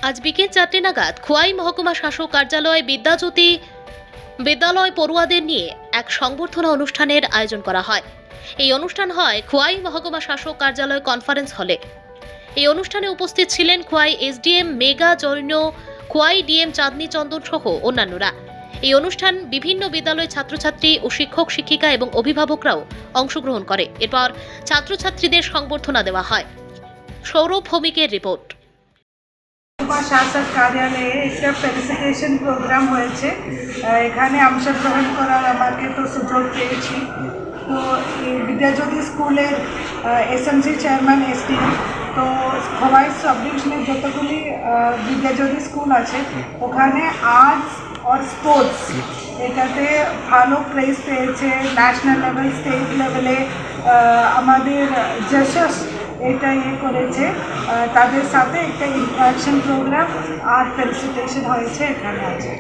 আজ বিকেল 4টে নাগাদ খোয়াই মহকুমা শাসক কার্যালয় বিদ্যাজ্যোতি বিদ্যালয় পড়ুয়াদের নিয়ে এক সংবর্ধনা অনুষ্ঠানের আয়োজন করা হয়। এই অনুষ্ঠান হয় খোয়াই মহকুমা শাসক কার্যালয় কনফারেন্স হলে। এই অনুষ্ঠানে উপস্থিত ছিলেন খোয়াই এসডিএম মেগা জৈন, খোয়াই ডিএম চাঁদনী চন্দন সহ অন্যান্যরা। এই অনুষ্ঠান বিভিন্ন বিদ্যালয়ের ছাত্রছাত্রী ও শিক্ষক শিক্ষিকা এবং অভিভাবকরাও অংশগ্রহণ করে। এরপর ছাত্রছাত্রীদের সংবর্ধনা দেওয়া হয়। সৌরভ ভৌমিকের রিপোর্ট। শাসক কার্যালয়ে একটা ফেলিসিটেশন প্রোগ্রাম হয়েছে। এখানে অংশগ্রহণ করার আমাকে তো সুযোগ পেয়েছি। তো এই বিদ্যাজ্যোতি স্কুলের এসএমসি চেয়ারম্যান এসডিএম, তো খোয়াই সাব ডিভিশনের যতগুলি বিদ্যাজ্যোতি স্কুল আছে ওখানে আর্টস আর স্পোর্টস এটাতে ভালো প্রাইজ পেয়েছে। ন্যাশনাল লেভেল, স্টেট লেভেলে আমাদের যশস এটা করেছে। তাদের সাথে একটা ইন্টারাকশন প্রোগ্রাম আর ফেলিসিটেশন হয়েছে এখানে আছে।